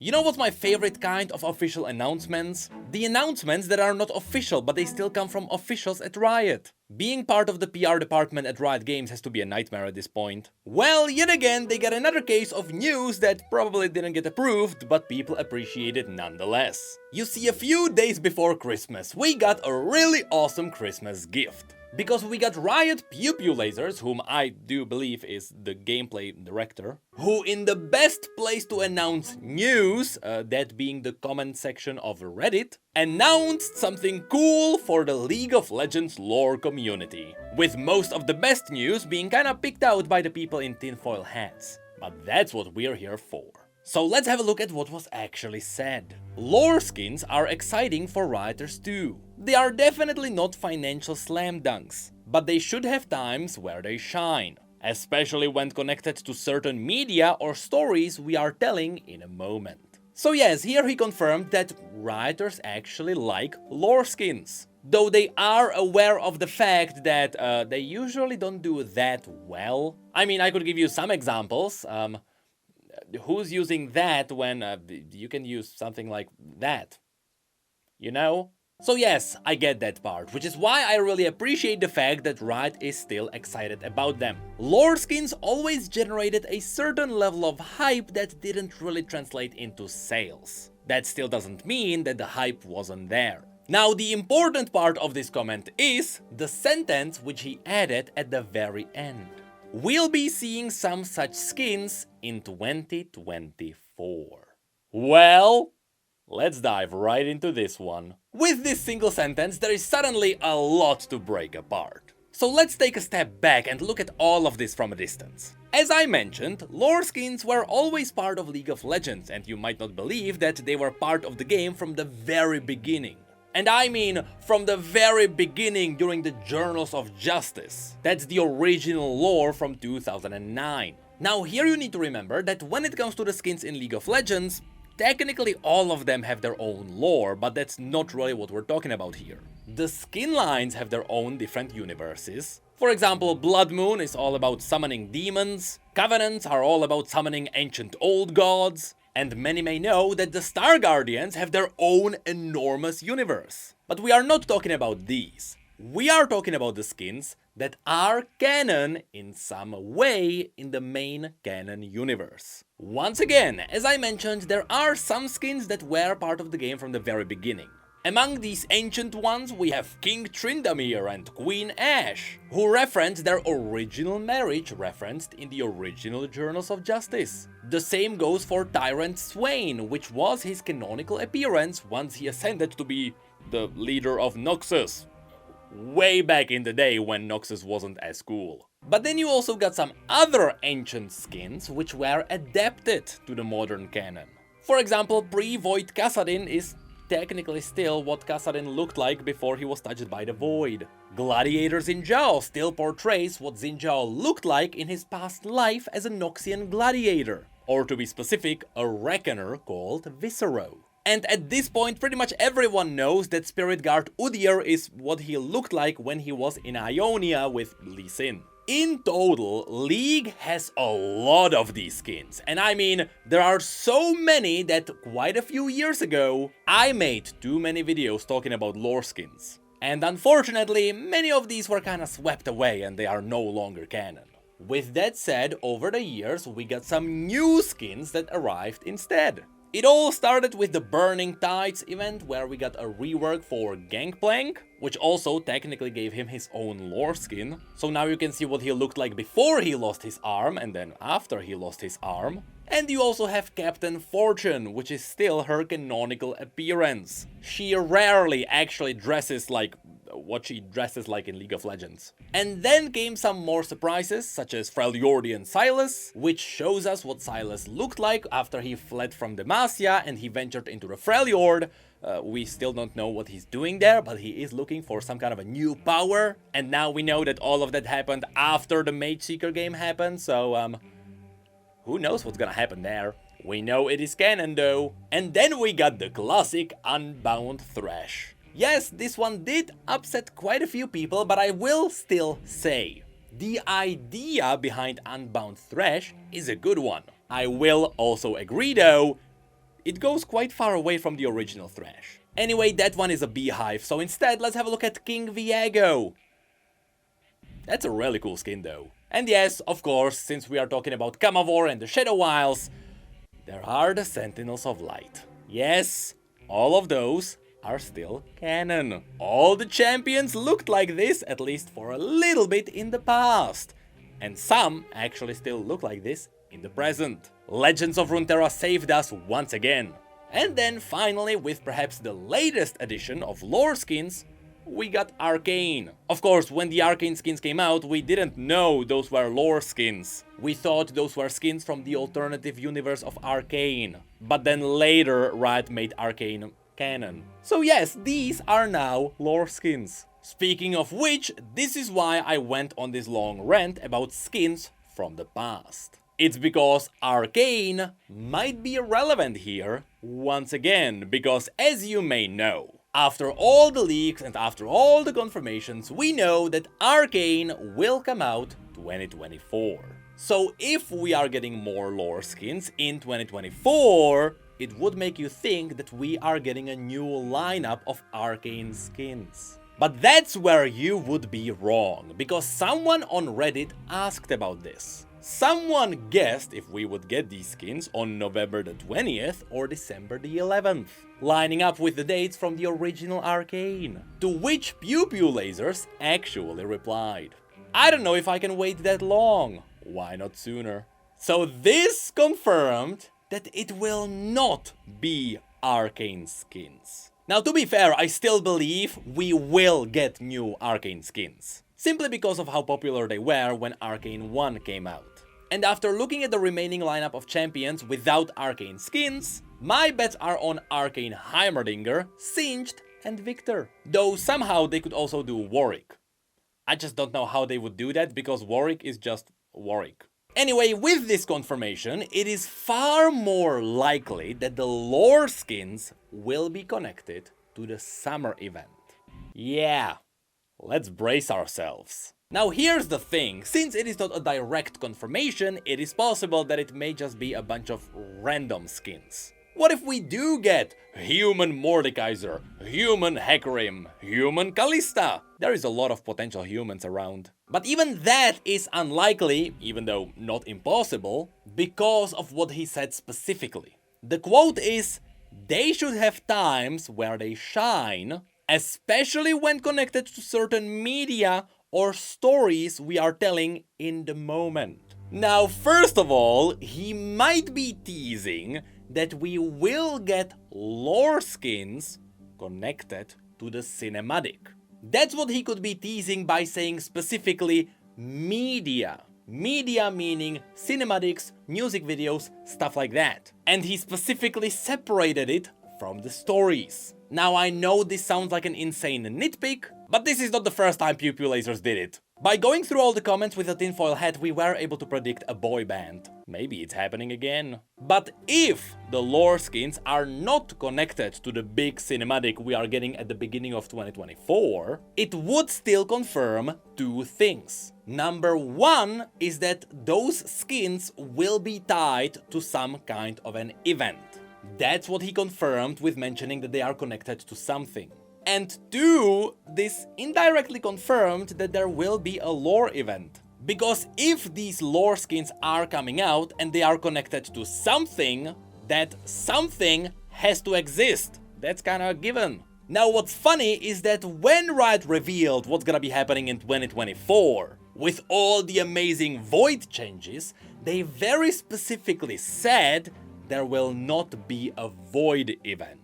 You know what's my favorite kind of official announcements? The announcements that are not official, but they still come from officials at Riot. Being part of the PR department at Riot Games has to be a nightmare at this point. Well, yet again, they got another case of news that probably didn't get approved, but people appreciate it nonetheless. You see, a few days before Christmas, we got a really awesome Christmas gift. Because we got Riot Pew Pew Lasers, whom I do believe is the gameplay director, who in the best place to announce news, that being the comment section of Reddit, announced something cool for the League of Legends lore community. With most of the best news being kinda picked out by the people in tinfoil hats. But that's what we're here for. So let's have a look at what was actually said. Lore skins are exciting for Rioters too. They are definitely not financial slam dunks, but they should have times where they shine, especially when connected to certain media or stories we are telling in a moment. So yes, here he confirmed that Rioters actually like lore skins, though they are aware of the fact that they usually don't do that well. I mean, I could give you some examples. Who's using that when you can use something like that? You know? So yes, I get that part, which is why I really appreciate the fact that Riot is still excited about them. Lore skins always generated a certain level of hype that didn't really translate into sales. That still doesn't mean that the hype wasn't there. Now, the important part of this comment is the sentence which he added at the very end. We'll be seeing some such skins in 2024. Well, let's dive right into this one. With this single sentence, there is suddenly a lot to break apart. So let's take a step back and look at all of this from a distance. As I mentioned, lore skins were always part of League of Legends, and you might not believe that they were part of the game from the very beginning. And I mean from the very beginning during the Journals of Justice. That's the original lore from 2009. Now here you need to remember that when it comes to the skins in League of Legends, technically all of them have their own lore, but that's not really what we're talking about here. The skin lines have their own different universes. For example, Blood Moon is all about summoning demons, Covenants are all about summoning ancient old gods, and many may know that the Star Guardians have their own enormous universe. But we are not talking about these. We are talking about the skins that are canon in some way in the main canon universe. Once again, as I mentioned, there are some skins that were part of the game from the very beginning. Among these ancient ones, we have King Tryndamere and Queen Ashe, who reference their original marriage referenced in the original Journals of Justice. The same goes for Tyrant Swain, which was his canonical appearance once he ascended to be the leader of Noxus. Way back in the day when Noxus wasn't as cool. But then you also got some other ancient skins which were adapted to the modern canon. For example, pre-Void Kassadin is technically still what Kassadin looked like before he was touched by the Void. Gladiator Xin still portrays what Xin looked like in his past life as a Noxian gladiator, or to be specific, a reckoner called Viscero. And at this point pretty much everyone knows that Spirit Guard Udyr is what he looked like when he was in Ionia with Lee Sin. In total, League has a lot of these skins, and I mean, there are so many that quite a few years ago, I made too many videos talking about lore skins. And unfortunately, many of these were kinda swept away and they are no longer canon. With that said, over the years, we got some new skins that arrived instead. It all started with the Burning Tides event, where we got a rework for Gangplank, which also technically gave him his own lore skin. So now you can see what he looked like before he lost his arm and then after he lost his arm. And you also have Captain Fortune, which is still her canonical appearance. She rarely actually dresses like what she dresses like in League of Legends. And then came some more surprises, such as Freljordian Silas, which shows us what Silas looked like after he fled from Demacia and he ventured into the Freljord. We still don't know what he's doing there, but he is looking for some kind of a new power. And now we know that all of that happened after the Mage Seeker game happened, so who knows what's gonna happen there. We know it is canon though. And then we got the classic Unbound Thresh. Yes, this one did upset quite a few people, but I will still say, the idea behind Unbound Thresh is a good one. I will also agree though, It goes quite far away from the original Thresh. Anyway, that one is a beehive, so instead let's have a look at King Viego. That's a really cool skin though. And yes, of course, since we are talking about Kamavor and the Shadow Isles, there are the Sentinels of Light. Yes, all of those are still canon. All the champions looked like this, at least for a little bit in the past. And some actually still look like this in the present. Legends of Runeterra saved us once again. And then finally, with perhaps the latest addition of lore skins, we got Arcane. Of course, when the Arcane skins came out, we didn't know those were lore skins. We thought those were skins from the alternative universe of Arcane. But then later, Riot made Arcane canon. So yes, these are now lore skins. Speaking of which, this is why I went on this long rant about skins from the past. It's because Arcane might be irrelevant here once again, because as you may know, after all the leaks and after all the confirmations, we know that Arcane will come out 2024. So if we are getting more lore skins in 2024, it would make you think that we are getting a new lineup of Arcane skins. But that's where you would be wrong, because someone on Reddit asked about this. Someone guessed if we would get these skins on November the 20th or December the 11th, lining up with the dates from the original Arcane. To which Pew Pew Lasers actually replied, "I don't know if I can wait that long. Why not sooner?" So this confirmed that it will not be Arcane skins. Now, to be fair, I still believe we will get new Arcane skins, simply because of how popular they were when Arcane 1 came out. And after looking at the remaining lineup of champions without Arcane skins, my bets are on Arcane Heimerdinger, Singed, and Victor. Though somehow they could also do Warwick. I just don't know how they would do that, because Warwick is just Warwick. Anyway, with this confirmation, it is far more likely that the lore skins will be connected to the summer event. Yeah, let's brace ourselves. Now here's the thing, since it is not a direct confirmation, it is possible that it may just be a bunch of random skins. What if we do get human Mordekaiser, human Hecarim, human Callista? There is a lot of potential humans around. But even that is unlikely, even though not impossible, because of what he said specifically. The quote is, "They should have times where they shine, especially when connected to certain media or stories we are telling in the moment." Now, first of all, he might be teasing that we will get lore skins connected to the cinematic. That's what he could be teasing by saying specifically media. Media meaning cinematics, music videos, stuff like that. And he specifically separated it from the stories. Now I know this sounds like an insane nitpick, but this is not the first time Pew Pew Lasers did it. By going through all the comments with a tinfoil hat, we were able to predict a boy band. Maybe it's happening again. But if the lore skins are not connected to the big cinematic we are getting at the beginning of 2024, it would still confirm two things. Number one is that those skins will be tied to some kind of an event. That's what he confirmed with mentioning that they are connected to something. And two, this indirectly confirmed that there will be a lore event. Because if these lore skins are coming out and they are connected to something, that something has to exist. That's kinda a given. Now what's funny is that when Riot revealed what's gonna be happening in 2024, with all the amazing Void changes, they very specifically said there will not be a Void event.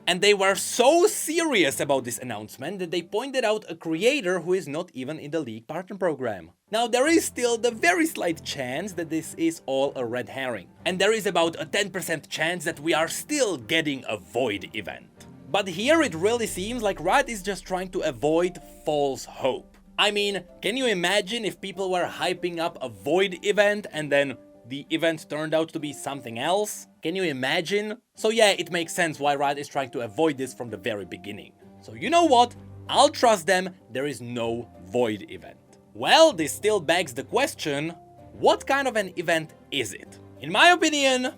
And they were so serious about this announcement that they pointed out a creator who is not even in the League Partner Program. Now there is still the very slight chance that this is all a red herring. And there is about a 10% chance that we are still getting a Void event. But here it really seems like Riot is just trying to avoid false hope. I mean, can you imagine if people were hyping up a Void event and then the event turned out to be something else? Can you imagine? So yeah, it makes sense why Riot is trying to avoid this from the very beginning. So you know what? I'll trust them, there is no Void event. Well, this still begs the question, what kind of an event is it? In my opinion,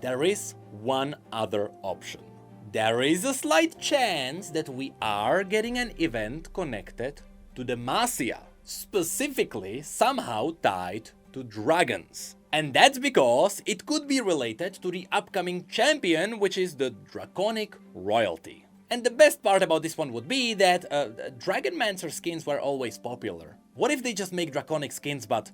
there is one other option. There is a slight chance that we are getting an event connected to Demacia, specifically somehow tied to dragons. And that's because it could be related to the upcoming champion, which is the Draconic royalty. And the best part about this one would be that Dragonmancer skins were always popular. What if they just make Draconic skins but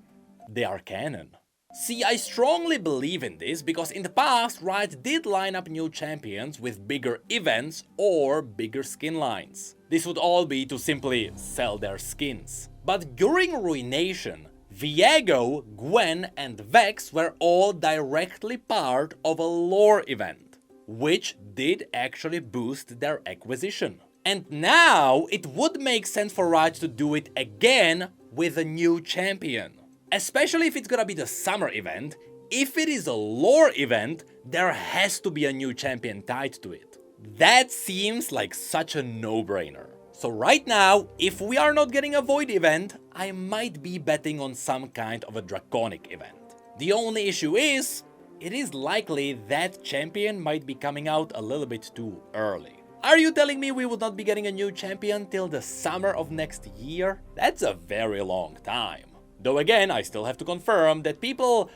they are canon? See, I strongly believe in this because in the past, Riot did line up new champions with bigger events or bigger skin lines. This would all be to simply sell their skins. But during Ruination, Viego, Gwen and Vex were all directly part of a lore event, which did actually boost their acquisition. And now it would make sense for Riot to do it again with a new champion. Especially if it's gonna be the summer event. If it is a lore event, there has to be a new champion tied to it. That seems like such a no-brainer. So right now, if we are not getting a Void event, I might be betting on some kind of a Draconic event. The only issue is, it is likely that champion might be coming out a little bit too early. Are you telling me we would not be getting a new champion till the summer of next year? That's a very long time. Though again, I still have to confirm that people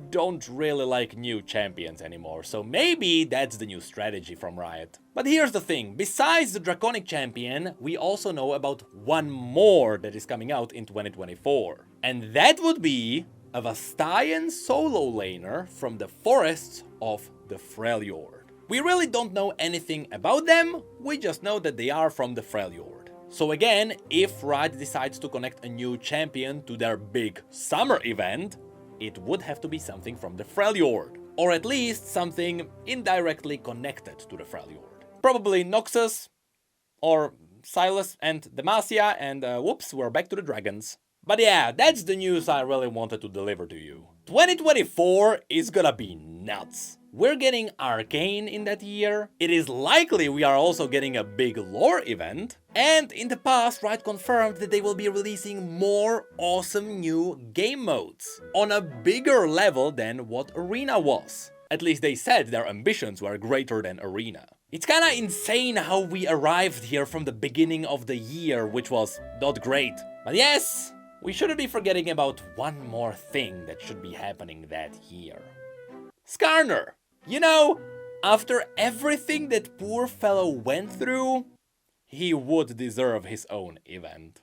don't really like new champions anymore, so maybe that's the new strategy from Riot. But here's the thing, besides the Draconic champion, we also know about one more that is coming out in 2024. And that would be a Vastayan solo laner from the forests of the Freljord. We really don't know anything about them, we just know that they are from the Freljord. So again, if Riot decides to connect a new champion to their big summer event, it would have to be something from the Freljord, or at least something indirectly connected to the Freljord. Probably Noxus, or Silas and Demacia, and whoops, we're back to the dragons. But yeah, that's the news I really wanted to deliver to you. 2024 is gonna be nuts. We're getting Arcane in that year, it is likely we are also getting a big lore event, and in the past Riot confirmed that they will be releasing more awesome new game modes, on a bigger level than what Arena was. At least they said their ambitions were greater than Arena. It's kinda insane how we arrived here from the beginning of the year, which was not great. But yes, we shouldn't be forgetting about one more thing that should be happening that year. Skarner! You know, after everything that poor fellow went through, he would deserve his own event.